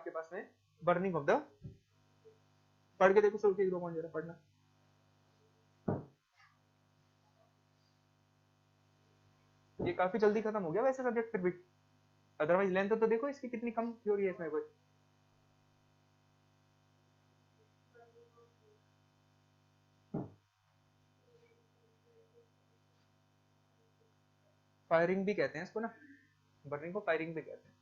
आपके पास में burning of the, पढ़ के देखो सोल्यूशन 0 पॉइंट जरा पढ़ना। ये काफी जल्दी खत्म हो गया वैसे सब्जेक्ट फिर भी, अदरवाइज लेंथ तो देखो इसकी कितनी कम थ्योरी है इसमें कोई। फायरिंग भी कहते हैं इसको ना, बर्निंग को फायरिंग भी कहते हैं।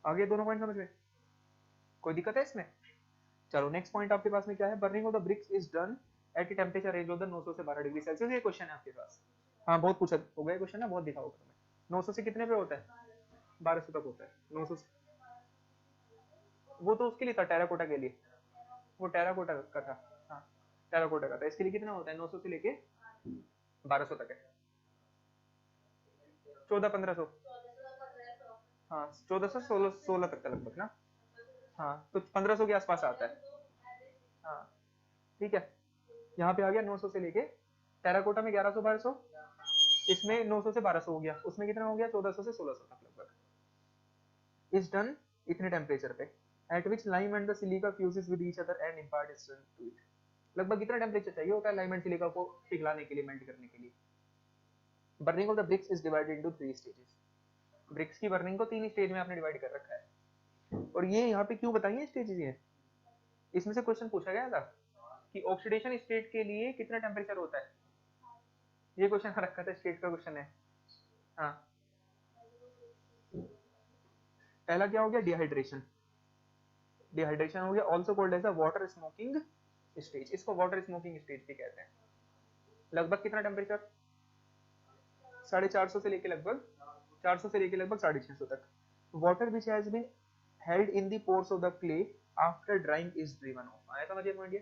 आगे दोनों पॉइंट समझ में, कोई दिक्कत है इसमें? चलो नेक्स्ट पॉइंट आपके पास में क्या है, burning of the bricks is done at a temperature range of the 900 से 12 डिग्री सेल्सियस। ये क्वेश्चन है आपके पास, हाँ बहुत पूछा हो गया क्वेश्चन ना, बहुत दिखा होगा तुम्हें। 900 से कितने पे होता है? 1200 तक होता है। 900 से, वो तो उसके लिए था टेराकोटा के लिए, वो टेराकोटा का था, हाँ टेराकोटा का था। इसके लिए कितना होता है? 900 से लेके 1200 तक है, 1400-1500, हाँ 1400-16 तक का लगभग ना, हाँ तो 1500 के आसपास आता है, हाँ ठीक है। यहाँ पे आ गया 900 से लेके, टेराकोटा में 1100-1200, इसमें 900 से 1200 हो गया, उसमें कितना हो गया? 1400 से 1600 तक लगभग। इज डन इतने टेम्परेचर पे, at which lime and the silica fuses with each other and impart strength to it. लगभग कितना टेम्परेचर चाहिए होता है लाइम एंड सिलिका को पिघलाने के लिए, मेल्ट करने के लिए? Burning of the bricks is divided into 3 stages. Bricks की बर्निंग को 3 स्टेज में आपने डिवाइड कर रखा है, और ये यहाँ पे क्यों बताइए स्टेजेस ये, इसमें से क्वेश्चन पूछा गया था कि ऑक्सीडेशन स्टेट के लिए कितना टेम्परेचर होता है, ये क्वेश्चन रखा था, स्टेट का क्वेश्चन है। हाँ पहला क्या हो गया? डिहाइड्रेशन, डिहाइड्रेशन हो गया, also called as a water smoking stage. इसको वाटर स्मोकिंग स्टेज भी कहते हैं। लगभग कितना टेम्परेचर? 450 से लेके लगभग 400 से लेके लगभग 650 तक। Water which has been held in the pores of the clay after drying is driven off. आया समझ पॉइंट ये?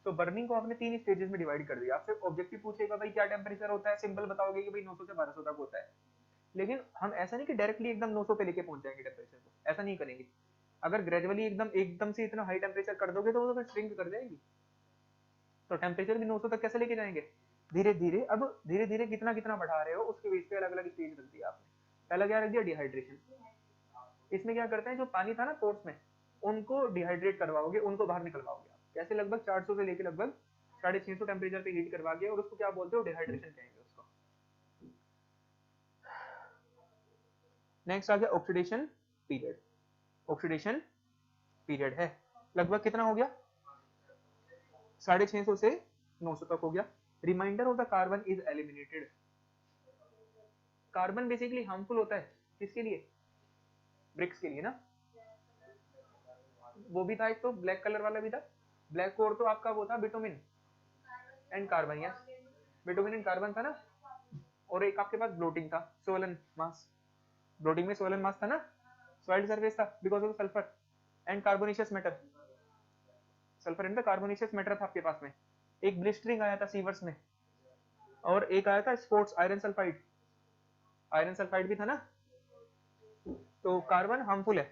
तो बर्निंग को आपने 3 स्टेजेस में डिवाइड कर दिया। आपसे ऑब्जेक्टिव पूछेगा भाई क्या टेम्परेचर होता है, सिंपल बताओगे कि भाई 900 से 1200 तक होता है, लेकिन हम ऐसा नहीं कि डायरेक्टली एकदम 900 पे लेके पहुंच जाएंगे टेम्परेचर को, ऐसा नहीं करेंगे। अगर ग्रेजुअली एकदम से इतना हाई टेम्परेचर कर दोगे तो वो तो श्रिंक कर जाएगी, तो टेम्परेचर भी 900 तक कैसे लेके जाएंगे? धीरे धीरे, अब धीरे धीरे कितना कितना बढ़ा रहे हो उसके बेस पे अलग अलग स्टेज रख दिया आपने। पहला क्या रख दिया? डिहाइड्रेशन। इसमें क्या करते हैं, जो पानी था ना पोर्स में, उनको डिहाइड्रेट करवाओगे, उनको बाहर निकलवाओगे आप कैसे? लगभग 400 से लेके लगभग 650 टेम्परेचर पे हीट करवा के, और उसको क्या बोलते हो? डिहाइड्रेशन कहेंगे उसको। नेक्स्ट आ गया ऑक्सीडेशन पीरियड। ऑक्सीडेशन पीरियड है लगभग कितना हो गया? 650 से 900 तक हो गया। Remainder of the carbon is eliminated. Carbon basically harmful होता है किसके लिए? ब्रिक्स के लिए ना, वो भी था एक तो ब्लैक कलर वाला भी था, ब्लैक कोर तो आपका वो था bitumen and carbon, yes bitumen and carbon था ना, और एक आपके पास ब्लोटिंग था, सोलन मास, ब्लोटिंग में सोलन मास था ना, सॉइल्ड सरफेस था because of sulphur and carbonaceous matter, sulphur and the carbonaceous matter था आपके पास में। एक ब्लिस्टरिंग आया था सीवर्स में, और एक आया था sports iron sulphide, iron sulphide भी था ना। तो कार्बन हार्मफुल है,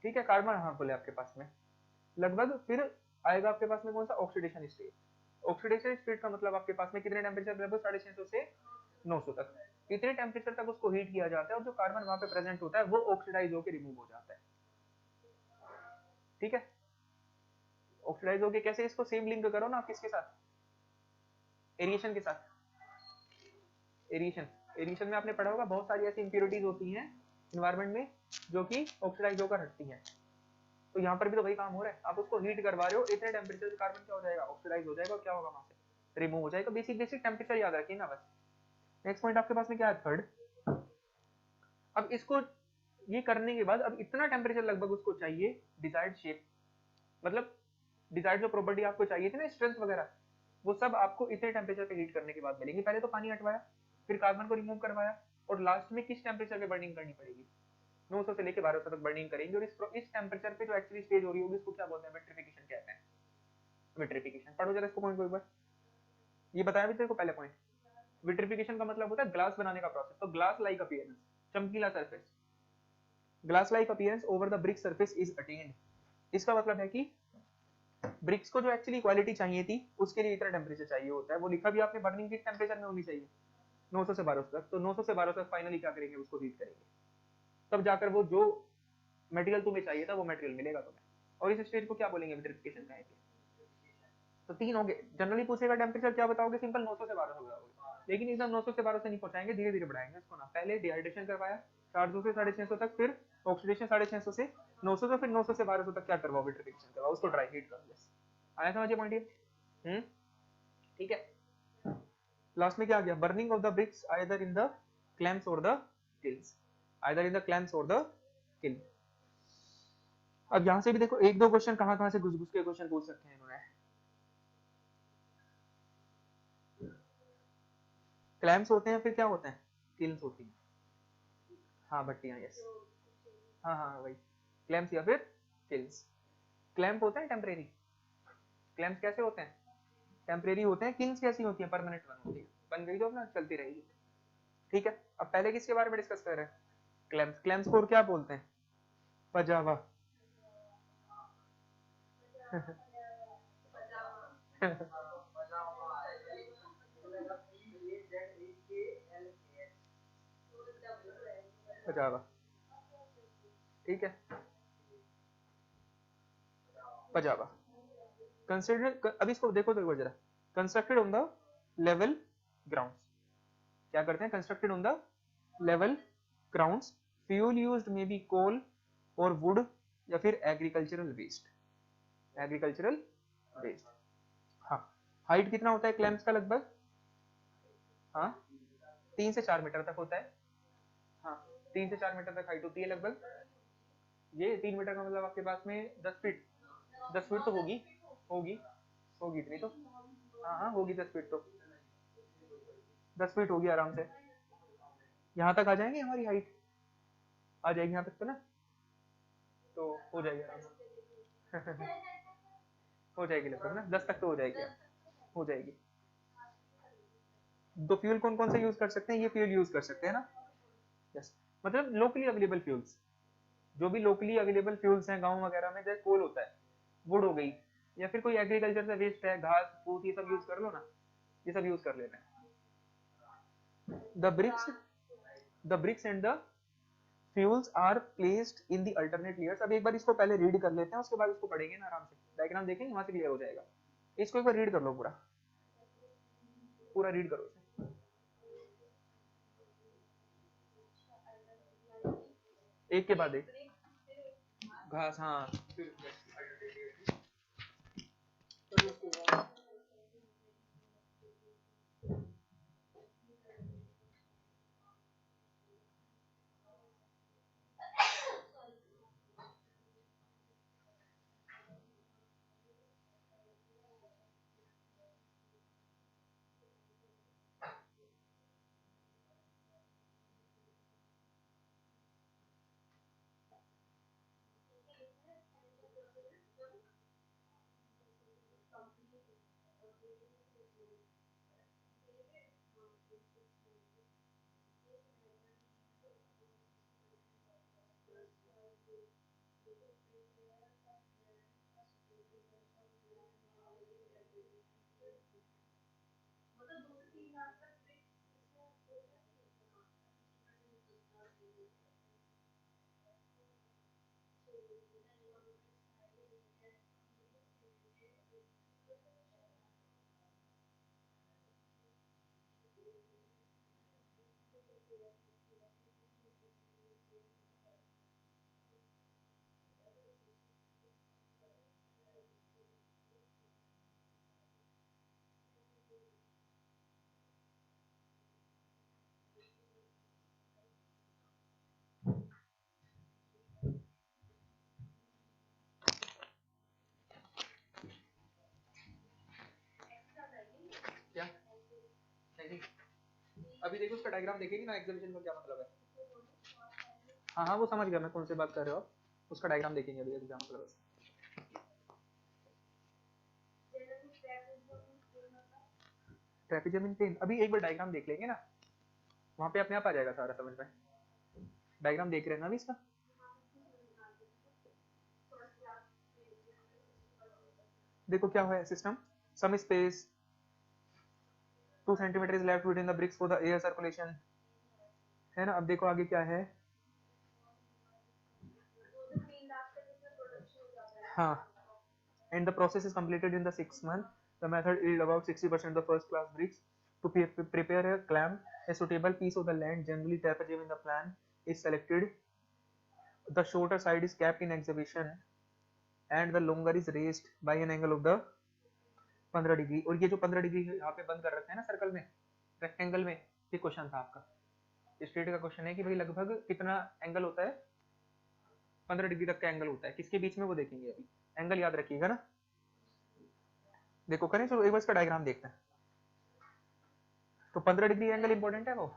ठीक है, कार्बन हार्मफुल है आपके पास में लगभग। फिर आएगा आपके पास में कौन सा? Oxidation state. ऑक्सीडेशन स्टेट का मतलब आपके पास में कितने टेम्परेचर? लगभग 650 से 900 तक। इतने टेम्परेचर तक उसको हीट किया जाता है, और जो कार्बन वहां पे प्रेजेंट होता है वो ऑक्सीडाइज होकर रिमूव हो जाता है, ठीक है। ऑक्सीडाइज होके कैसे? इसको सेम लिंक करो ना आप किसके साथ? एरिएशन के साथ। एरिएशन, एरिएशन में आपने पढ़ा होगा बहुत सारी ऐसी इंप्योरिटीज होती हैं एनवायरनमेंट में जो कि ऑक्सीडाइज होकर हटती हैं, तो यहाँ पर भी तो वही काम हो रहा है। आप उसको हीट करवा रहे हो, इतने टेम्परेचर से कार्बन क्या हो जाएगा? ऑक्सीडाइज हो जाएगा, और क्या होगा वहां से? रिमूव हो जाएगा। बेसिक बेसिक टेम्परेचर याद रखिए ना बस। नेक्स्ट पॉइंट आपके पास में क्या है? थर्ड। अब इसको ये करने के बाद अब इतना टेम्परेचर लगभग उसको चाहिए, डिजायर्ड शेप, मतलब डिजायर्ड जो प्रॉपर्टी आपको चाहिए थी ना, स्ट्रेंथ वगैरह, वो सब आपको इतने टेम्परेचर पे हीट करने के बाद मिलेंगे। पहले तो पानी हटवाया, फिर कार्बन को रिमूव करवाया, और लास्ट में किस टेम्परेचर पे बर्निंग करनी पड़ेगी? 900 से लेके 1200 तक बर्निंग करेंगे, और इस टेम्परेचर पे जो एक्चुअली स्टेज हो रही होगी उसको क्या बोलते हैं? विट्रिफिकेशन कहते हैं। विट्रिफिकेशन पढ़ो जरा इसको पॉइंट को एक बार, ये बताया भी तेरे को पहले पॉइंट। विट्रिफिकेशन का मतलब होता है ग्लास बनाने का प्रोसेस। तो ग्लास लाइक अपीयरेंस, चमकीला surface, glass like appearance over the brick surface is attend. इसका मतलब है कि ब्रिक्स को जो एक्चुअली क्वालिटी चाहिए थी उसके लिए इतना टेम्परेचर चाहिए होता है, वो लिखा भी आपने बर्निंग हीट टेम्परेचर में होनी चाहिए 900 से 1200 तक, तो 900 से 1200 तक फाइनली क्या करेंगे, उसको हीट करेंगे, तब जाकर वो जो मटेरियल तुम्हें चाहिए था वो मटेरियल मिलेगा तुम्हें। और इस स्टेज को क्या बोलेंगे विट्रिफिकेशन कहेंगे। तो तीन हो गए, जनरली पूछेगा टेम्परेचर क्या बताओगे, सिंपल 900 से 1200 बताओगे, लेकिन एकदम 900 से 1200 नहीं पहुंचाएंगे, धीरे धीरे बढ़ाएंगे उसको ना। पहले डिहाइड्रेशन करवाया 400 से 650 तक, फिर ऑक्सीडेशन 650 से 900 से, फिर 900 से 1200 तक क्या करवाओ, विट्रिफिकेशन करवाओ, उसको ड्राई हीट कर लो। आया समझिए पॉइंट ये? ठीक है। लास्ट में क्या आ गया, burning of the bricks either in the clamps or the kilns, either in the clamps or the kiln. अब यहां से भी देखो एक दो क्वेश्चन कहां से घुस घुस के क्वेश्चन पूछ सकते हैं इन्होंने। क्लैम्प्स होते हैं, फिर क्या होते हैं, किल्स होती हैं, हाँ भट्टियां, यस, हाँ हाँ वही क्लैम्प्स या फिर किल्स। क्लैम्प होते हैं टेम्परेरी, क्लैम्प्स कैसे होते हैं, टेम्परेरी होते हैं, किल्स कैसी होती है, परमानेंट बन होती है, बन गई तो अपना चलती रहेगी। ठीक है, अब पहले किसके बारे में डिस्कस कर रहे हैं, क्लैम्प्स। क्लैम्प्स को और क्या बोलते हैं, पजावा पजावा, ठीक है, पजावा कंसिडर। अब इसको देखो तो जरा, constructed on the level grounds, क्या करते हैं, constructed on the level grounds, fuel used may be coal or wood या फिर एग्रीकल्चरल वेस्ट, एग्रीकल्चरल वेस्ट। हाँ, हाइट कितना होता है क्लैम्प्स का लगभग, हाँ 3 से 4 मीटर तक होता है, हाँ 3 से 4 मीटर तक हाइट होती है लगभग। ये 3 मीटर का मतलब आपके पास में 10 फीट, 10 फीट तो होगी, होगी होगी इतनी तो, हाँ हाँ होगी 10 फीट तो, 10 फीट होगी आराम से, यहाँ तक आ जाएंगे, हमारी हाइट आ जाएगी यहाँ तक तो ना, तो हो जाएगी आराम से हो जाएगी लगभग ना, 10 तक तो हो जाएगी, हो जाएगी। तो फ्यूल कौन कौन से यूज कर सकते हैं, ये फ्यूल यूज कर सकते हैं ना, यस, मतलब लोकली अवेलेबल फ्यूल्स, जो भी लोकली अवेलेबल फ्यूल्स हैं गांव वगैरह में, जैसे कोल होता है, वुड हो गई, या फिर कोई एग्रीकल्चर से वेस्ट है, घास फूस, ये सब यूज कर लो ना, ये सब यूज कर लेते हैं। The bricks and the fuels are placed in the alternate layers. अब एक बार इसको पहले रीड कर लेते हैं, उसके बाद इसको पढ़ेंगे ना आराम से, डायग्राम देखेंगे वहां से क्लियर हो जाएगा। इसको एक बार रीड कर लो, पूरा पूरा रीड करो इसे, एक के बाद एक, घास, हाँ क्या नहीं, अभी देखो उसका डायग्राम देखेंगे ना, एग्जीबिशन का क्या मतलब है, हाँ हाँ वो समझ गया मैं कौन से बात कर रहे हो, उसका डायग्राम देखेंगे अभी, क्या मतलब है। ट्रेपेजियम प्लेन, अभी एक बार डायग्राम देख लेंगे ना, वहां पे अपने आप आ जाएगा सारा समझ में। डायग्राम देख रहे हैं ना अभी इसका, देखो क्या हुआ है system, some space 2 centimetre is left between the bricks for the air circulation, है ना। अब देखो आगे क्या है, हाँ, and the process is completed in the 6 month. The method yield about 60% of the first class bricks. To prepare a clamp, a suitable piece of the land, generally trapezium in the plan, is selected. The shorter side is kept in exhibition and the longer is raised by an angle of the 15 degree. और ये जो 15 degree यहाँ पे बंद कर रखा है ना सर्कल में, रेक्टेंगल में, ये क्वेश्चन था आपका, स्ट्रेट का क्वेश्चन है कि भाई लगभग कितना एंगल होता है, 15 डिग्री तक का एंगल होता है, किसके बीच में वो देखेंगे अभी, एंगल याद रखिएगा ना। देखो करें चलो एक बार इसका डायग्राम देखते हैं। तो 15 डिग्री एंगल इंपॉर्टेंट है, वो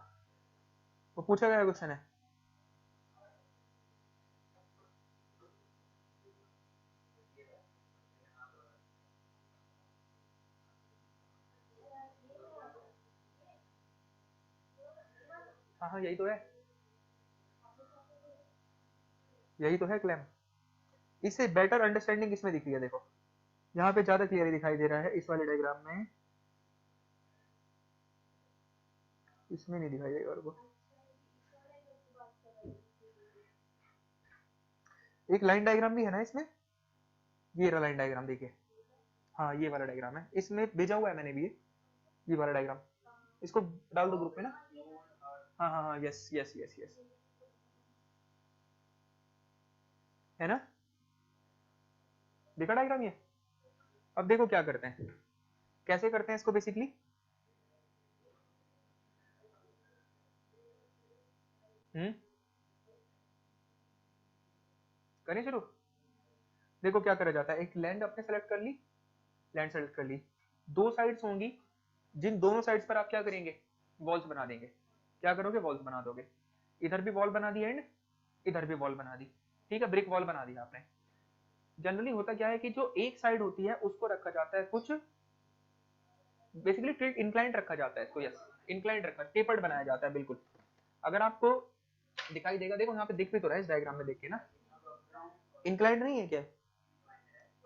पूछा गया क्वेश्चन है। हाँ हाँ यही तो है, यही तो है क्लेम। इससे बेटर अंडरस्टैंडिंग इसमें दिख रही है, देखो यहाँ पे ज्यादा क्लियरली दिखाई दे रहा है इस वाले डायग्राम में, इसमें नहीं दिखाई देगा। और एक लाइन डायग्राम भी है ना इसमें, ये रहा लाइन डायग्राम देखिए, हाँ ये वाला डायग्राम है, इसमें भेजा हुआ है मैंने भी ये वाला डायग्राम, इसको डाल दो ग्रुप में ना। हाँ हाँ हाँ यस यस यस यस, है ना, देखा डायग्राम ये। अब देखो क्या करते हैं, कैसे करते हैं इसको बेसिकली, करें शुरू। देखो क्या करा जाता है, एक लैंड आपने सेलेक्ट कर ली, लैंड सेलेक्ट कर ली, दो साइड्स होंगी, जिन दोनों साइड्स पर आप क्या करेंगे, वॉल्स बना देंगे। क्या करोगे, वॉल्स बना दोगे, इधर भी वॉल बना दी एंड इधर भी वॉल बना दी, ठीक है, ब्रिक वॉल बना दी आपने। जनरली होता क्या है कि जो एक साइड होती है उसको रखा जाता है कुछ बेसिकली टिल्ट इंक्लाइंड रखा जाता है इसको, यस इंक्लाइंड रखा, टेपर्ड बनाया जाता है बिल्कुल। अगर आपको दिखाई देगा, देखो यहाँ पे दिख भी तो रहा है इस डायग्राम में देख के ना, इंक्लाइंड नहीं है क्या,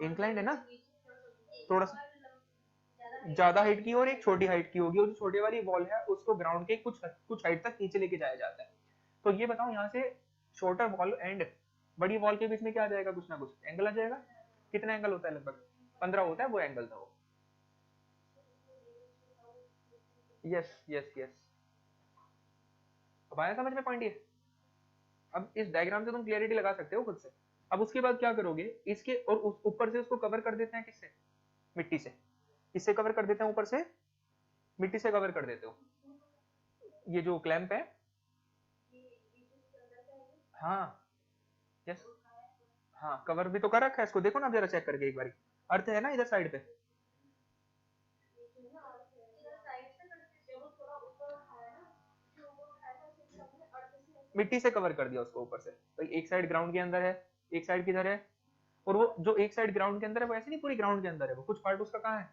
इंक्लाइंड है ना, थोड़ा सा ज्यादा हाइट की और एक छोटी हाइट की होगी, और जो छोटी वाली वॉल है उसको ग्राउंड के कुछ कुछ हाइट तक नीचे लेके जाया जाता है। तो ये बताओ यहाँ से छोटा वॉल एंड बड़ी वॉल के बीच में क्या आ जाएगा, कुछ ना कुछ एंगल आ जाएगा। कितना एंगल होता है, लगभग 15 होता है, वो एंगल था वो। यस यस यस, अब आया समझ में पॉइंट ये। अब इस डायग्राम से तुम क्लियरिटी लगा सकते हो खुद से। अब उसके बाद क्या करोगे, इसके और ऊपर से उसको कवर कर देते हैं किससे, मिट्टी से। किससे कवर कर देते हैं, ऊपर से मिट्टी से कवर कर देते हो। ये जो क्लैंप है, हाँ यस, हाँ कवर भी तो कर रखा है इसको, देखो ना जरा चेक करके एक बार, अर्थ है ना इधर साइड पे, मिट्टी से कवर कर दिया उसको ऊपर से। तो एक साइड ग्राउंड के अंदर है, एक साइड किधर है, और वो जो एक साइड ग्राउंड के अंदर है वो ऐसे नहीं पूरी ग्राउंड के अंदर है, वो कुछ पार्ट उसका कहाँ है,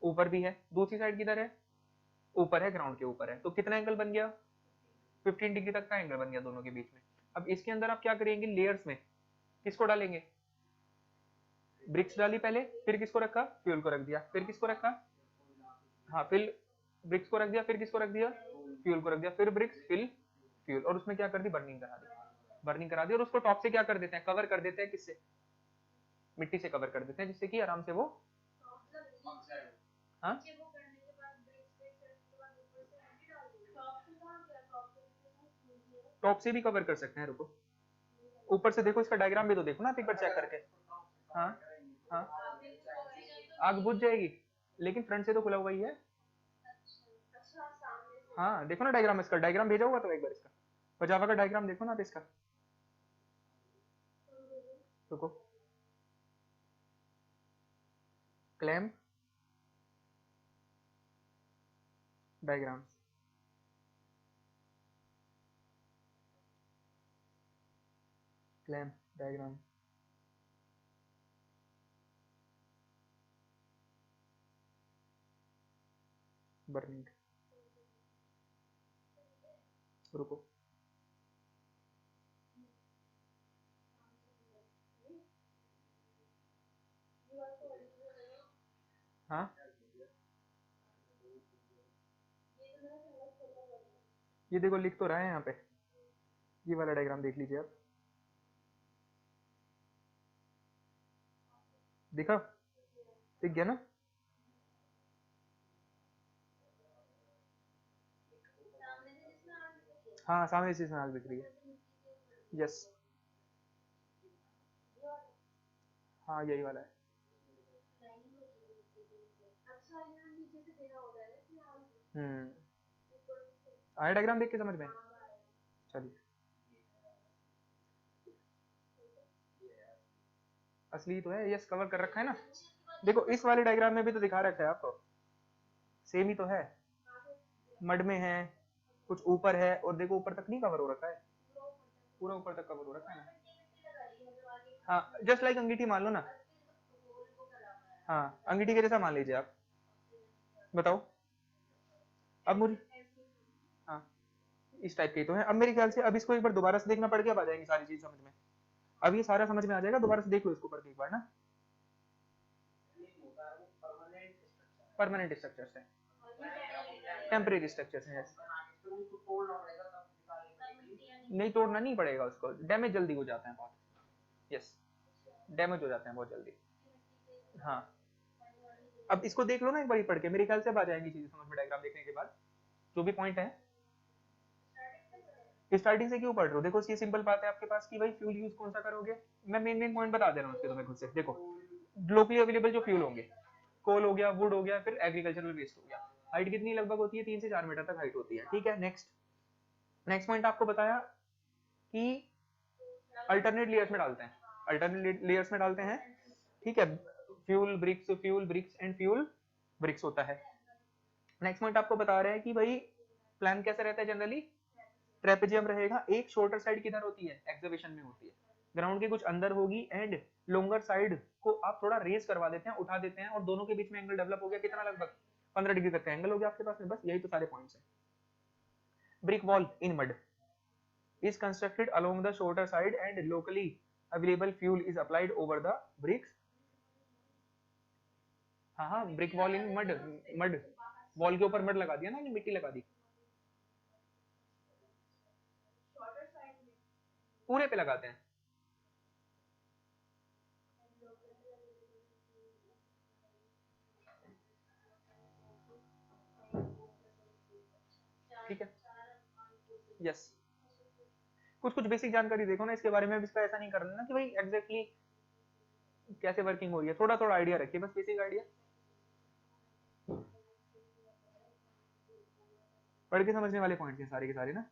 ऊपर भी है। दूसरी साइड किधर है, ऊपर है, ग्राउंड के ऊपर है। तो कितना एंगल बन गया, 15 डिग्री तक का एंगल बन गया दोनों के बीच में। अब इसके अंदर आप क्या करेंगे, लेयर्स में किसको डालेंगे, ब्रिक्स डाली पहले, फिर किसको रखा, फ्यूल को रख दिया, फिर किसको रखा, हाँ फिर ब्रिक्स को रख दिया, फिर किसको रख दिया, फ्यूल को रख दिया, फिर ब्रिक्स फिर फ्यूल, और उसमें क्या कर दी, बर्निंग करा दी, बर्निंग करा दी। और उसको टॉप से क्या कर देते हैं, कवर कर देते हैं किससे, मिट्टी से कवर कर देते हैं, जिससे कि आराम से वो, हाँ टॉप से भी कवर कर सकते हैं, रुको ऊपर से देखो, इसका डायग्राम भी तो देखो ना आप एक बार चेक करके। हाँ हाँ, आग बुझ जाएगी, लेकिन फ्रंट से तो खुला हुआ ही है। हाँ देखो ना डायग्राम, इसका डायग्राम भेजा हुआ तो एक बार इसका पजावा का डायग्राम देखो ना आप इसका, रुको, clamp diagram, clamp diagram, burning, रुको, हाँ ये देखो लिख तो रहा है यहाँ पे, ये वाला डायग्राम देख लीजिए आप, देखा, दिख गया ना। हाँ सामने से इसमें आग दिख रही है, यस, हाँ यही वाला है। हम्म, आया डायग्राम देख के समझ में, चलिए असली तो है, यस कवर कर रखा है ना। देखो इस वाले डायग्राम में भी तो दिखा रखा है आपको, सेम ही तो है, मड में है, कुछ ऊपर है, और देखो ऊपर तक नहीं कवर हो रखा है, पूरा ऊपर तक कवर हो रखा है ना। हाँ जस्ट लाइक अंगीठी मान लो ना, हाँ अंगीठी के जैसा मान लीजिए आप, बताओ अब मुझे, हाँ इस टाइप के तो है। अब मेरे ख्याल से अब इसको एक बार दोबारा से देखना पड़ गया, अब आ जाएंगी सारी चीज समझ में, अब ये सारा समझ में आ जाएगा, दोबारा से देख लो इसको पढ़ के एक बार ना। परमानेंट स्ट्रक्चर्स है, टेम्परेरी स्ट्रक्चर्स हैं, नहीं तोड़ना नहीं पड़ेगा उसको, डैमेज जल्दी हो जाते हैं बहुत, यस डैमेज हो जाते हैं बहुत जल्दी। हाँ अब इसको देख लो ना एक बार पढ़ के, मेरे ख्याल से अब आ जाएंगी चीजें समझ में डायग्राम देखने के बाद, जो भी पॉइंट है। स्टार्टिंग से क्यों पढ़ रहे हो, देखो ये सिंपल बात है आपके पास कि भाई फ्यूल यूज कौन सा करोगे, मैं मेन मेन पॉइंट बता दे रहा हूँ इसके तुम्हें खुद से। देखो लोकली अवेलेबल जो फ्यूल होंगे, कोल हो गया, वुड हो गया, फिर एग्रीकल्चरल वेस्ट हो गया, हाइट कितनी लगभग होती है, 3 से 4 मीटर तक हाइट होती है, ठीक है। नेक्स्ट नेक्स्ट पॉइंट आपको बताया कि अल्टरनेट लेयर्स में डालते हैं, अल्टरनेट लेयर्स में डालते हैं, ठीक है, fuel bricks and fuel bricks होता है। नेक्स्ट पॉइंट आपको बता रहे हैं कि भाई प्लान कैसे रहता है जनरली, ट्रेपेजियम रहेगा, एक शॉर्टर साइड किधर होती है, एक्सकवेशन में होती है, ग्राउंड के कुछ अंदर होगी, एंड लोंगर साइड को आप थोड़ा रेस करवा देते हैं, उठा देते हैं, और दोनों के बीच में एंगल डेवलप हो गया, कितना लगभग 15 डिग्री तक का एंगल हो गया आपके पास में, बस यही तो सारे पॉइंट्स हैं। Brick wall in mud is constructed along the shorter side and locally available fuel is applied over the bricks। हाँ हाँ brick wall in mud, mud wall के ऊपर मड लगा दिया ना, मिट्टी लगा दी, पूरे पे लगाते हैं, ठीक है, यस कुछ कुछ बेसिक जानकारी देखो ना इसके बारे में, इसका ऐसा नहीं करना ना कि भाई एग्जैक्टली कैसे वर्किंग हो रही है, थोड़ा थोड़ा आइडिया रखिए, बस बेसिक आइडिया पढ़ के समझने वाले पॉइंट्स हैं सारे के सारे ना,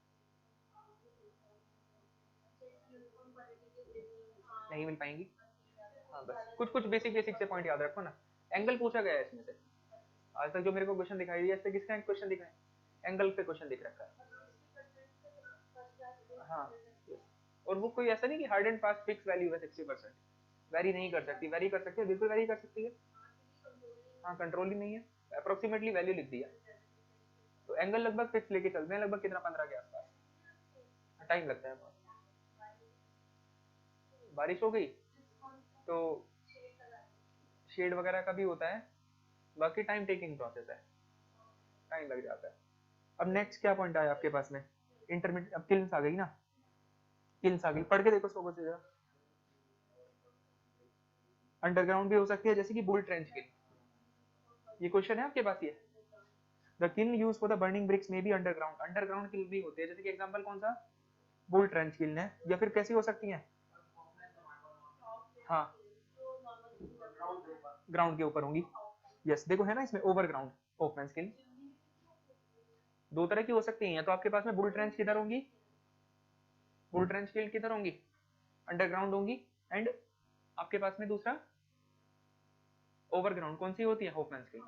नहीं मिल पाएंगी। हाँ बस कुछ कुछ बेसिक बेसिक से पॉइंट याद रखो ना। एंगल पूछा गया है इसमें से, आज तक जो मेरे को क्वेश्चन दिखाई दिया इससे किसका क्वेश्चन दिखा है, एंगल पे क्वेश्चन दिख रखा है। हाँ और वो कोई ऐसा नहीं कि hard and fast fix value है 60%, वेरी नहीं कर सकती, वेरी कर सकती है, बिल्कुल वेरी कर सकती है, हाँ कंट्रोल ही नहीं है, अप्रोक्सीमेटली वैल्यू लिख दिया, तो एंगल लगभग फिक्स लेके चलते हैं, लगभग कितना 15 के आसपास, टाइम लगता है बहुत। बारिश हो गई तो शेड वगैरह का भी होता है, बाकी टाइम टेकिंग प्रोसेस है, टाइम लग जाता है। अब नेक्स्ट क्या पॉइंट आया आपके पास में, इंटरमीडिएट, अब किल्स आ गई ना, किल्स आ गई, पढ़ के देखो सोको से जरा। अंडरग्राउंड भी हो सकती है जैसे कि बुल ट्रेंच किल, ये क्वेश्चन है आपके पास ये, the kiln use for the burning bricks में भी अंडरग्राउंड, अंडरग्राउंड किल भी होते हैं, जैसे कि एग्जांपल कौन सा, बुल ट्रेंच किल है, या फिर कैसी हो सकती है, हाँ ग्राउंड के ऊपर होंगी, यस देखो है ना इसमें ओवरग्राउंड, होफमैन किल, दो तरह की हो सकती है, या तो आपके पास में बुल ट्रेंच किधर होंगी, बुल ट्रेंच किल किधर होंगी, अंडरग्राउंड होंगी, एंड आपके पास में दूसरा ओवरग्राउंड कौन सी होती है, होफमैन किल,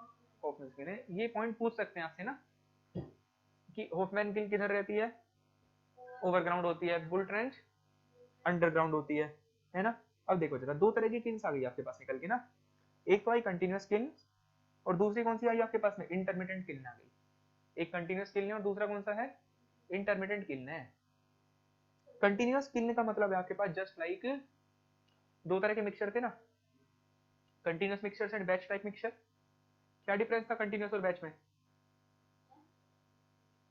होफमैन किल है। ये पॉइंट पूछ सकते हैं आपसे ना कि होफमैन किल किधर रहती है, ओवरग्राउंड होती है, बुल ट्रेंच अंडरग्राउंड होती है ना। अब देखो जरा, दो तरह की किल्स आ गई आपके पास निकल के ना, एक तो आई कंटिन्यूअस किल, और दूसरी कौन सी आई आपके पास में, इंटरमिटेंट किल आ गई, एक कंटिन्यूअस किल है और दूसरा कौन सा है, इंटरमिटेंट किल है। कंटिन्यूअस किल का मतलब है आपके पास जस्ट लाइक दो तरह के मिक्सचर थे ना, continuous mixtures and batch type mixture, क्या डिफरेंस था कंटिन्यूस और बैच में?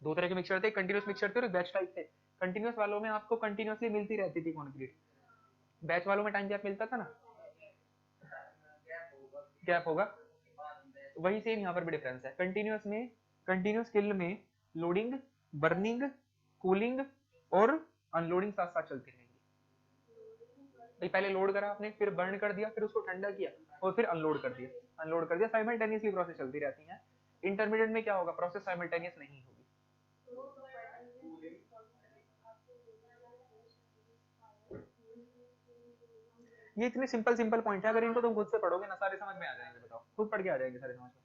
दो तरह के मिक्सचर थे, कंटिन्यूस मिक्सचर थे और बैच टाइप थे। कंटिन्यूस वालों में आपको कंटिन्यूसली मिलती रहती थी कंक्रीट, बैच वालों में टाइम गैप मिलता था ना, गैप होगा। वही सेम यहाँ पर भी डिफरेंस है। कंटिन्यूस में, कंटिन्यूस किल में लोडिंग, बर्निंग, कूलिंग और अनलोडिंग साथ साथ चलती रहेंगी। भाई पहले लोड करा आपने, फिर बर्न कर दिया, फिर उसको ठंडा किया और फिर अनलोड कर दिया, अनलोड कर दिया, साइमल्टेनियसली प्रोसेस चलती रहती है। इंटरमीडिएट में क्या होगा, प्रोसेस साइमल्टेनियस नहीं होगी। ये इतने सिंपल सिंपल पॉइंट है, अगर इनको तुम खुद से पढ़ोगे ना सारे समझ में आ जाएंगे। बताओ, खुद पढ़ के आ जाएंगे सारे समझ में।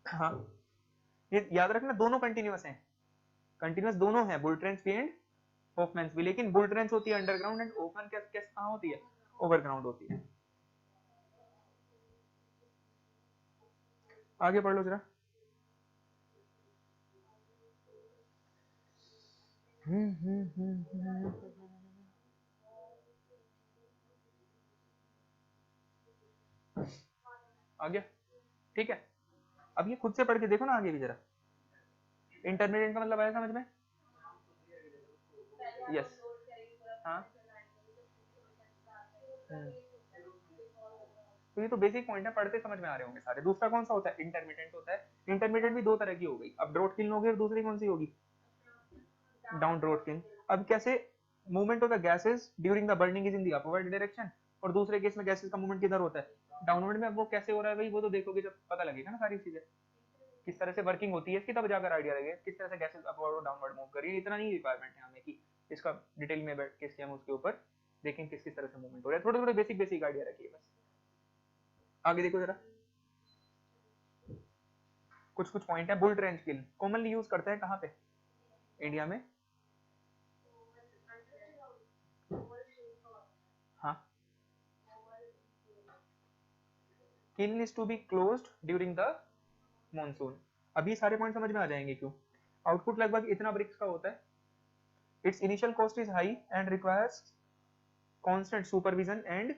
हाँ, ये याद रखना, दोनों कंटिन्यूअस हैं, कंटिन्यूअस दोनों है, बुल ट्रेंच भी एंड होफमैन्स भी। लेकिन बुल ट्रेंच होती है अंडरग्राउंड एंड होफमैन कैसे कहाँ होती है, ओवरग्राउंड होती है। आगे पढ़ लो जरा। आ गया, ठीक है। अब ये खुद से पढ़ के देखो ना आगे भी जरा। इंटरमीडिएट का मतलब आया समझ में? यस, हाँ। तो ये तो बेसिक पॉइंट है, पढ़ते समझ में आ रहे होंगे सारे। दूसरा कौन सा होता है, इंटरमीडिएट होता है। इंटरमीडिएट भी दो तरह की हो गई, अब ड्रॉट किल होगी और दूसरी कौन सी होगी, डाउन ड्रॉट किल। अब कैसे, movement of the gases during the burning is in the upward direction, और दूसरे केस में गैसेस का मूवमेंट किधर होता है, डाउनवर्ड में। अब वो कैसे हो रहा है भाई, वो तो देखोगे जब पता लगेगा ना सारी चीजें, किस तरह से वर्किंग होती है इसकी, तब जाकर आइडिया लगेगा किस तरह से गैसेस अपवर्ड और डाउनवर्ड मूव कर रही है। इतना नहीं रिक्वायरमेंट है हमें कि इसका डिटेल में बैठ के हम उसके ऊपर देखें किस किस तरह से मूवमेंट हो रहा है। थोड़े थोड़े बेसिक बेसिक आइडिया रखिए बस। आगे देखो जरा, कुछ कुछ पॉइंट है। Bull trench kiln commonly use करते हैं कहाँ पे इंडिया में? हाँ, kiln is to be closed during the monsoon. अभी सारे पॉइंट समझ में आ जाएंगे क्यों। आउटपुट लगभग इतना ब्रिक्स का होता है। Its initial cost is high and requires constant supervision and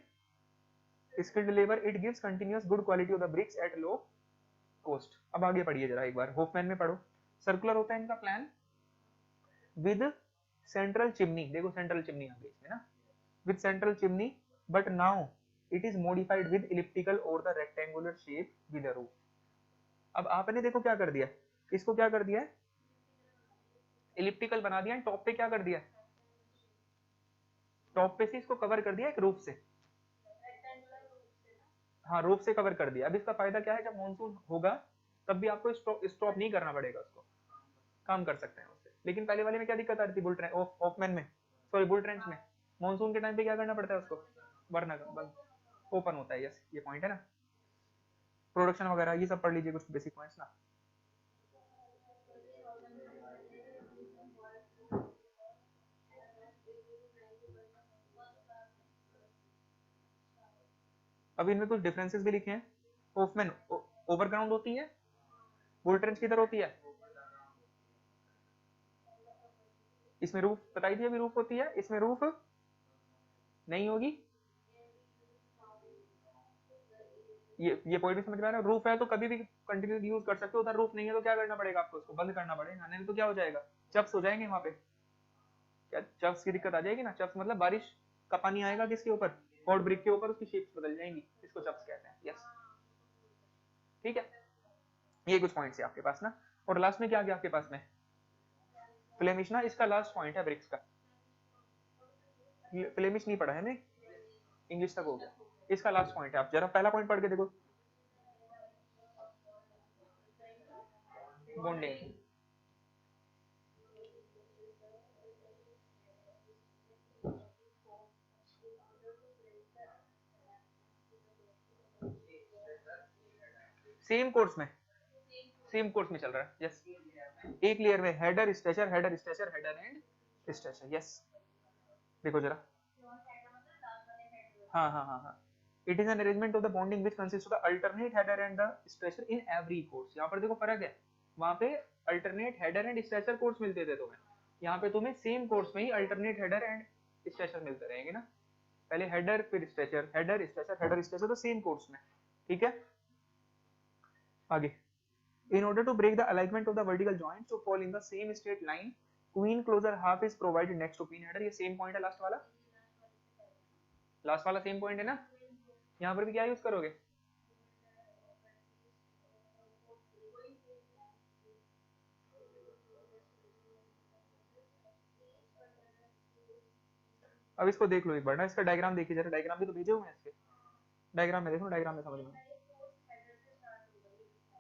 skilled labour. It gives continuous good quality of the bricks at low cost. अब आगे पढ़िए जरा एक बार, होफमैन में पढ़ो। सर्कुलर होता है इनका प्लान विद सेंट्रल चिमनी, देखो सेंट्रल चिमनी आ गई इसमें ना, with central chimney, but now it is modified with elliptical or the rectangular shape with a roof. अब आपने देखो क्या कर दिया, इसको क्या कर दिया, इलिप्टिकल बना दिया, टॉप पे क्या कर दिया, टॉप पे से इसको कवर कर दिया एक रूफ से। हाँ, रूफ से कवर कर दिया। अब इसका फायदा क्या है, जब मानसून होगा तब भी आपको स्टॉप नहीं करना पड़ेगा, उसको काम कर सकते हैं उससे। लेकिन पहले वाले में क्या दिक्कत आ रही थी, बुल ट्रेंच ऑफमैन में, सॉरी बुल ट्रेंच में, मानसून के टाइम पे क्या करना पड़ता है उसको, वरना बंद ओपन होता है। यस, ये पॉइंट है ना। प्रोडक्शन वगैरह ये सब पढ़ लीजिए, कुछ बेसिक पॉइंट्स ना। अब इनमें कुछ डिफरेंसेस भी लिखे हैं। होफमैन ओवरग्राउंड होती है, बुल ट्रेंच किधर होती है, इसमें रूफ बताई थी अभी, रूफ होती है, इसमें रूफ नहीं होगी। ये पॉइंट भी समझ में आ रहा है। रूफ है तो कभी भी कंटिन्यू यूज कर सकते हो, उधर रूफ नहीं है तो क्या करना पड़ेगा आपको, उसको बंद करना पड़ेगा, नहीं तो क्या हो जाएगा, चप्स हो जाएंगे वहां पे। क्या चप्स की दिक्कत आ जाएगी ना, चप्स मतलब बारिश का पानी आएगा किसके ऊपर, हॉट ब्रिक के ऊपर, उसकी शेप्स बदल जाएंगी, इसको चप्स कहते हैं। यस, ठीक है। ये कुछ पॉइंट्स है आपके पास ना। और लास्ट में क्या गया आपके पास में, फ्लेमिश ना, इसका लास्ट पॉइंट है ब्रिक्स का। फ्लेमिश नहीं पढ़ा है ना, इंग्लिश तक हो गया, इसका लास्ट पॉइंट है। आप जरा पहला पॉइंट पढ़ के देखो, बॉन्डिंग। सेम कोर्स में, सेम कोर्स में चल रहा है। यस, एक लेयर में header stretcher, header stretcher, header and stretcher. Yes, देखो जरा, हाँ हाँ हाँ हाँ, it is an arrangement of the bonding which consist of the alternate header and the stretcher in every course. यहाँ पर देखो फर्क है, वहां पे alternate header and stretcher course मिलते थे तुम्हें, यहाँ पे तुम्हें सेम कोर्स में ही अल्टरनेट हेडर एंड स्ट्रेचर मिलते रहेंगे ना। पहले हेडर फिर stretcher, header stretcher header stretcher, तो सेम कोर्स में, ठीक है। आगे, in order to break the alignment of the vertical joints to fall in the same straight line, queen closer half is provided next to queen header। ये same point है last वाला, last वाला same point है ना। यहाँ पर भी क्या यूज करोगे, अब इसको देख लो एक बार ना, इसका डायग्राम देखिए जरा, डायग्राम भी तो भेजे हुए हैं इसके, डायग्राम में देखो, डायग्राम में समझ में,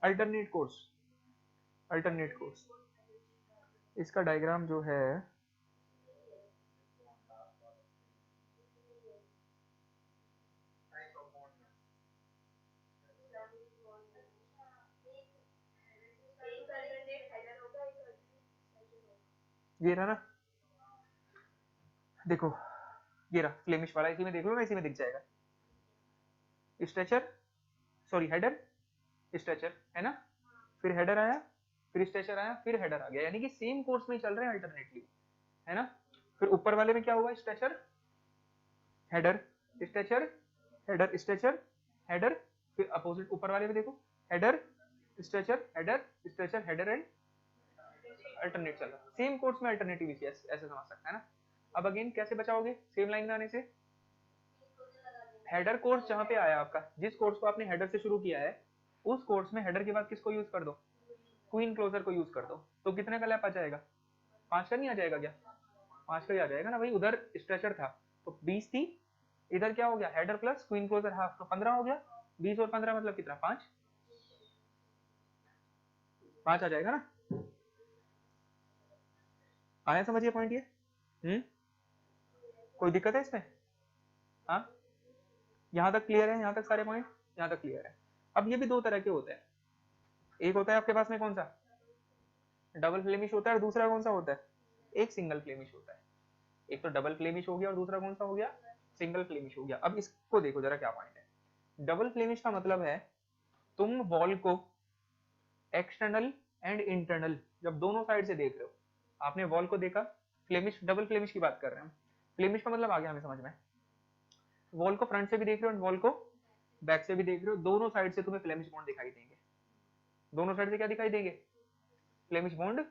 अल्टरनेट कोर्स, अल्टरनेट कोर्स, इसका डायग्राम जो है ये रहा ना, देखो ये रहा फ्लेमिश वाला, इसी में देख लो ना, इसी में दिख जाएगा, स्ट्रेचर सॉरी हेडर स्ट्रेचर है ना, फिर हेडर आया, फिर स्ट्रेचर आया, फिर हेडर आ गया, यानी कि सेम कोर्स में चल रहे हैं अल्टरनेटली, है ना। फिर ऊपर वाले में क्या हुआ, stretcher header stretcher header stretcher header, फिर अपोजिट ऊपर वाले में देखो header stretcher header stretcher header and alternate चल रहा है, सेम कोर्स में अल्टरनेटिव ऐसे समझ सकते हैं ना। अब अगेन कैसे बचाओगे सेम लाइन में आने से, हेडर कोर्स जहां पे आया आपका, जिस कोर्स को आपने हेडर से शुरू किया है, उस कोर्स में हेडर के बाद किसको यूज कर दो, क्वीन क्लोजर को यूज कर दो, तो कितने का लैप आ जाएगा, 5 का नहीं आ जाएगा क्या, 5 का ही आ जाएगा ना भाई, उधर स्ट्रेचर था तो 20 थी, इधर क्या हो गया header plus queen closer half, तो 15 हो गया, 20 और 15 मतलब कितना, 5 5 आ जाएगा ना। आया समझिए पॉइंट ये, कोई दिक्कत है इसमें, हाँ यहाँ तक क्लियर है, यहाँ तक सारे पॉइंट यहाँ तक क्लियर है। अब ये भी दो तरह के होते हैं, एक होता है आपके पास में कौन सा, डबल फ्लेमिश होता है, और दूसरा कौन सा होता है, एक सिंगल फ्लेमिश होता है, एक तो डबल फ्लेमिश हो गया और दूसरा कौन सा हो गया, सिंगल फ्लेमिश हो गया। अब इसको देखो जरा क्या पॉइंट है, डबल फ्लेमिश का मतलब है तुम वॉल को एक्सटर्नल एंड इंटरनल जब दोनों साइड से देख रहे हो, आपने वॉल को देखा, फ्लेमिश डबल फ्लेमिश की बात कर रहे हैं, फ्लेमिश का मतलब आ गया हमें समझ में, वॉल को फ्रंट से भी देख रहे हो, वॉल को बैक से भी देख रहे हो, दोनों साइड से तुम्हें फ्लेमिश बॉन्ड दिखाई देंगे, दोनों साइड से क्या दिखाई देंगे, फ्लेमिश बॉन्ड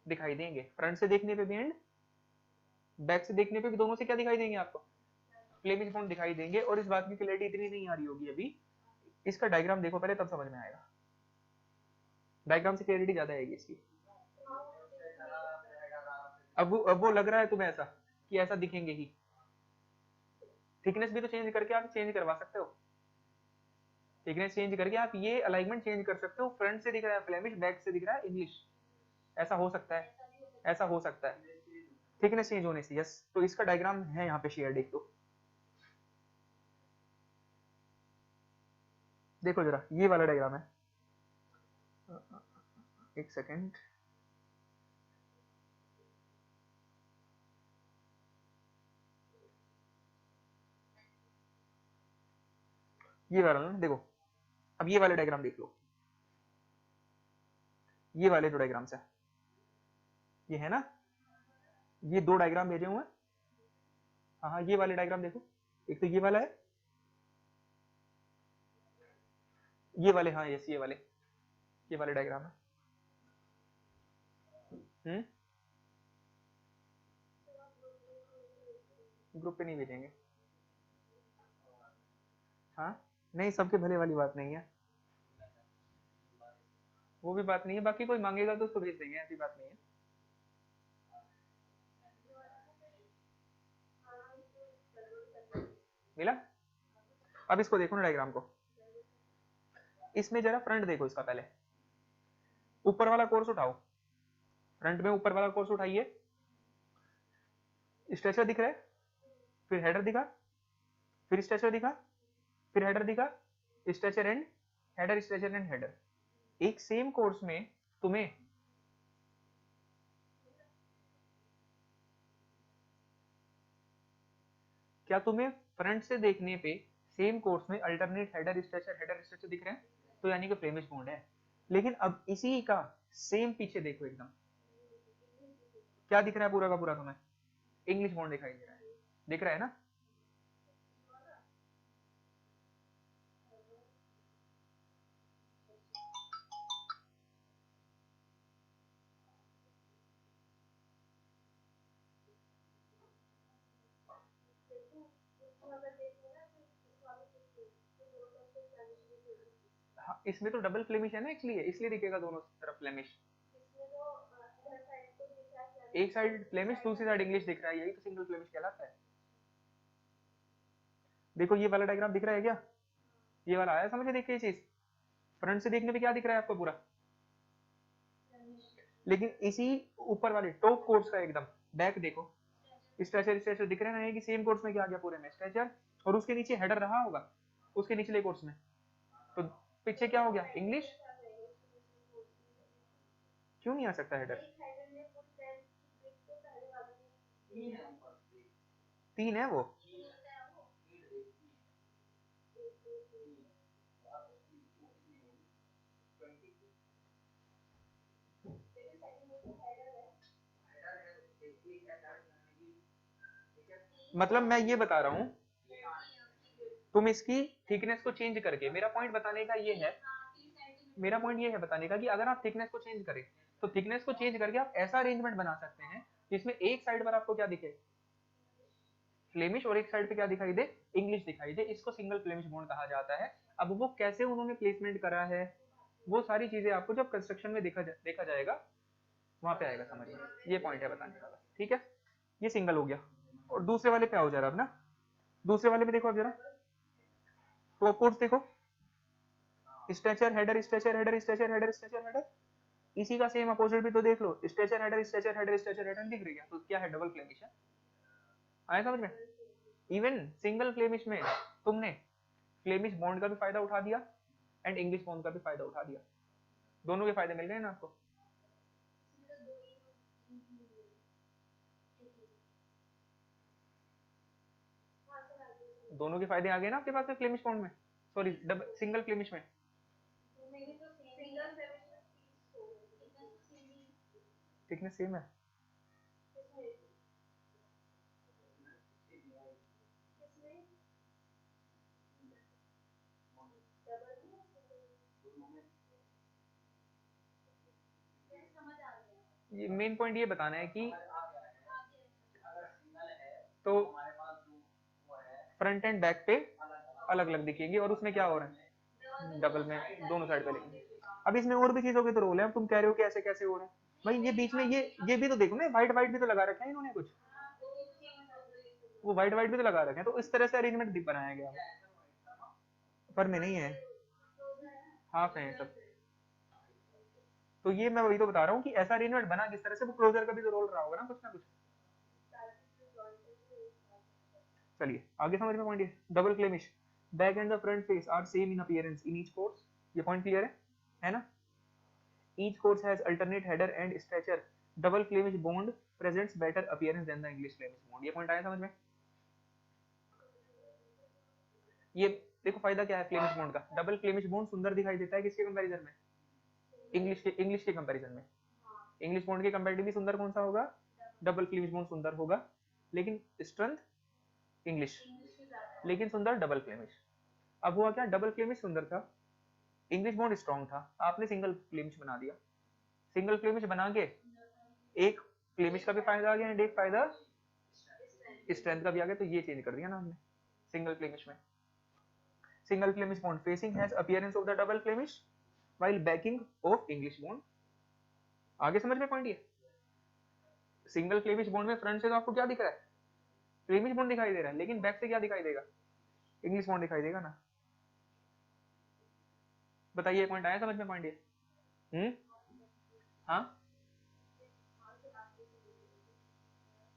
दिखाई देंगे, फ्रंट से देखने पे भी एंड बैक से देखने पे भी, दोनों से क्या दिखाई देंगे आपको, फ्लेमिश बॉन्ड दिखाई देंगे। और इस बात की क्लैरिटी इतनी नहीं आ रही होगी अभी, इसका डायग्राम देखो पहले तब समझ में आएगा, डायग्राम से क्लैरिटी ज्यादा आएगी इसकी। अब वो लग रहा है तुम्हें ऐसा कि ऐसा दिखेंगे ही, थिकनेस भी तो चेंज करके आप चेंज करवा सकते हो, थिकनेस चेंज करके आप ये अलाइनमेंट चेंज कर सकते हो, फ्रंट से दिख रहा है फ्लेमिश, बैक से दिख रहा है इंग्लिश, ऐसा हो सकता है, ऐसा हो सकता है, थिकनेस चेंज होने से, यस। तो इसका डायग्राम है यहाँ पे शेयर, देख लो, देखो जरा ये वाला डायग्राम है, एक सेकेंड, ये वाला ना देखो, अब ये वाले डायग्राम देख लो, ये वाले जो डायग्राम्स है ये है ना, ये दो डायग्राम भेजे हुए हैं, हाँ हाँ ये वाले डायग्राम देखो, एक तो ये वाला है, ये वाले, हाँ यस ये वाले डायग्राम है, ग्रुप पे नहीं भेजेंगे, हाँ नहीं सबके भले वाली बात नहीं है, वो भी बात नहीं है, बाकी कोई मांगेगा तो उसको भेज देंगे, ऐसी बात नहीं है। मिला, अब इसको देखो ना डायग्राम को, इसमें जरा फ्रंट देखो इसका, पहले ऊपर वाला कोर्स उठाओ, फ्रंट में ऊपर वाला कोर्स उठाइए, स्ट्रेचर दिख रहा है, फिर हेडर दिखा, फिर स्ट्रेचर दिखा, फिर हेडर दिखा, stretcher and header stretcher and header, एक सेम कोर्स में तुम्हें क्या तुम्हें फ्रंट से देखने पे सेम कोर्स में अल्टरनेट हेडर स्ट्रेचर दिख रहे हैं, तो यानी कि फ्लेमिश बॉन्ड है। लेकिन अब इसी का सेम पीछे देखो एकदम, क्या दिख रहा है पूरा का पूरा तुम्हें, इंग्लिश बॉन्ड दिखाई दे रहा है, दिख रहा है ना, हाँ, इसमें तो डबल फ्लेमिश है ना, इसलिए दिखेगा दोनों तरफ फ्लेमिश। एक साइड फ्लेमिश, दूसरी साइड इंग्लिश दिख रहा है, यही तो सिंगल फ्लेमिश कहलाता है। देखो ये वाला डायग्राम दिख रहा है क्या, ये वाला आया समझ में, देखिए ये चीज फ्रंट से देखने पे क्या दिख रहा है आपको पूरा, लेकिन इसी ऊपर वाले टॉप कोर्स का एकदम बैक देखो, स्ट्रेचर स्ट्रेचर दिख रहे हैं कि सेम कोर्स में क्या आ गया पूरे में स्ट्रेचर, और उसके नीचे हेडर रहा होगा उसके निचले कोर्स में, तो पीछे क्या हो गया इंग्लिश। क्यों नहीं आ सकता हेडर, 3 है वो। मतलब मैं ये बता रहा हूँ, तुम इसकी थिकनेस को चेंज करके, मेरा पॉइंट बताने का ये है, मेरा पॉइंट ये है बताने का कि अगर आप थिकनेस को चेंज करें तो थिकनेस को चेंज करके आप ऐसा अरेंजमेंट बना सकते हैं जिसमें एक साइड पर आपको क्या दिखे फ्लेमिश और एक साइड पे क्या दिखाई दे इंग्लिश दिखाई दे, इसको सिंगल फ्लेमिश बॉन्ड कहा जाता है। अब वो कैसे उन्होंने प्लेसमेंट करा है वो सारी चीजें आपको जब कंस्ट्रक्शन में देखा जाएगा वहां पे आएगा समझ में, ये पॉइंट है बताने का, ठीक है। ये सिंगल हो गया, और दूसरे वाले पे आओ जरा अब ना, दूसरे वाले में देखो अब जरा, टॉप कोर्स देखो, stretcher header stretcher header stretcher header stretcher header, इसी का सेम अपोजिट भी तो देख लो, stretcher header stretcher header stretcher header दिख रही है, तो क्या है डबल फ्लेमिश है, आया समझ में। इवन सिंगल फ्लेमिश में तुमने फ्लेमिश बॉन्ड का भी फायदा उठा दिया एंड इंग्लिश बॉन्ड का भी फायदा उठा दिया, दोनों के फायदे मिल गए ना आपको। दोनों के फायदे आ गए ना आपके पास फ्लेमिश बॉन्ड में, सॉरी सिंगल फ्लेमिश में। थिकनेस सेम है, ये मेन पॉइंट ये बताना है कि तो फ्रंट एंड बैक पे अलग अलग दिखेंगे, और उसमें क्या हो रहा है डबल में दोनों साइड पे लेंगे। अब इसमें और भी चीजों के तो रोल है, अब तुम कह रहे हो कि ऐसे कैसे हो रहा है भाई, ये बीच में ये भी तो देखो ना, व्हाइट व्हाइट भी तो लगा रखा है इन्होंने कुछ, वो व्हाइट व्हाइट भी तो लगा रखे हैं, तो इस तरह से अरेंजमेंट बनाया गया है, पर में नहीं है, हाफ है सब। तो ये मैं वही तो बता रहा हूँ कि ऐसा अरेंजमेंट बना किस तरह से, वो क्लोजर का भी तो रोल रहा होगा ना कुछ। चलिए आगे समझ में पॉइंट, ये double Flemish back and the front face are same in appearance in each course, ये पॉइंट क्लियर है ना। Each course has alternate header and stretcher, double Flemish bond presents better appearance than the English Flemish bond, ये point आया समझ में। ये देखो फायदा क्या है फ्लेमिश बॉन्ड का, डबल फ्लेमिश बॉन्ड सुंदर दिखाई देता है किसके कंपैरिजन में, इंग्लिश के कंपैरिजन में। इंग्लिश बॉन्ड के कंपैरेटिवली सुंदर कौन सा होगा, डबल फ्लेमिश बॉन्ड सुंदर होगा, लेकिन स्ट्रेंथ इंग्लिश, लेकिन सुंदर डबल फ्लेमिश। अब हुआ क्या, डबल फ्लेमिश सुंदर था, इंग्लिश बॉन्ड स्ट्रॉन्ग था, आपने सिंगल फ्लेमिश बना दिया, सिंगल फ्लेमिश बना के एक फ्लेमिश का भी फायदा आ गया एंड एक फायदा स्ट्रेंथ का भी आ गया, तो ये चेंज कर दिया ना हमने सिंगल फ्लेमिश में। Single Flemish bond facing has appearance of the double Flemish while banking of English bond, आगे समझ में पॉइंट। ये सिंगल फ्लेमिश बॉन्ड में फ्रंट से तो आपको क्या दिख रहा है, फ्लेमिश बॉन्ड दिखाई दे रहा है, लेकिन बैक से क्या दिखाई देगा, इंग्लिश बॉन्ड दिखाई देगा ना। बताइए पॉइंट आया समझ में पॉइंट ये, हाँ,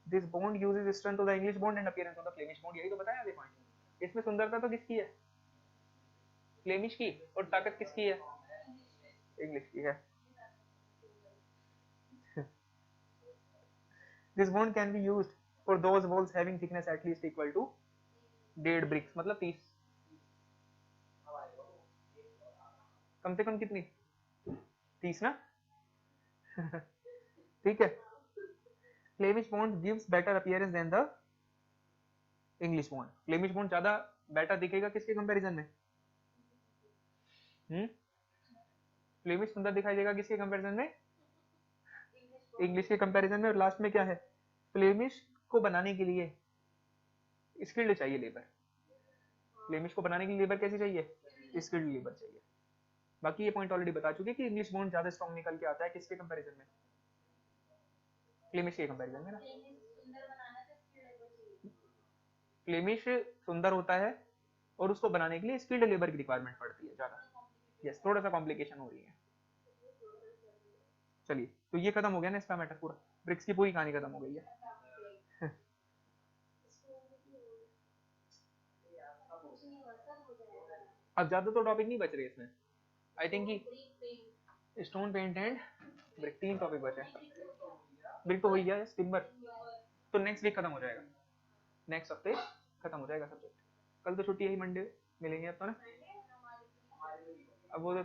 this bond uses strength of the English bond and appearance of the Flemish bond, यही तो बताया अभी पॉइंट। इसमें सुंदरता तो किसकी है, फ्लेमिश की, और ताकत किसकी है, इंग्लिश की है। This bond can be used for those walls having thickness at least equal to 1.5 bricks, मतलब 30, कम से कम कितनी 30 ना ठीक है। Flemish bond gives better appearance than the English bond, Flemish bond ज्यादा बेटर दिखेगा किसके कंपैरिजन में, फ्लेमिश सुंदर दिखाई देगा किसके कंपैरिजन में, इंग्लिश के कंपैरिजन में। और लास्ट में क्या है, फ्लेमिश को बनाने के लिए स्किल्ड चाहिए लेबर, फ्लेमिश को बनाने के लिए लेबर कैसी चाहिए, स्किल्ड लेबर चाहिए। बाकी ये पॉइंट ऑलरेडी बता चुके कि इंग्लिश बॉन्ड ज्यादा स्ट्रॉन्ग निकल के आता है किसके कंपैरिजन में, फ्लेमिश के कंपैरिजन में ना। फ्लेमिश सुंदर होता है और उसको बनाने के लिए स्किल्ड लेबर की रिक्वायरमेंट पड़ती है ज्यादा। यस, थोड़ा सा कॉम्प्लिकेशन हो रही है। चलिए, तो ये खत्म हो गया ना इसका मैटर पूरा, ब्रिक्स की पूरी कहानी खत्म हो गई है। अब ज्यादा तो टॉपिक नहीं बच रहे इसमें, आई थिंक कि stone paint and brick, 3 topic बचे। ब्रिक तो हो ही गया, टिम्बर तो नेक्स्ट वीक खत्म हो जाएगा, नेक्स्ट हफ्ते खत्म हो जाएगा सब्जेक्ट। कल तो छुट्टी है ही, मंडे मिलेंगे अब तो ना। अब वो तो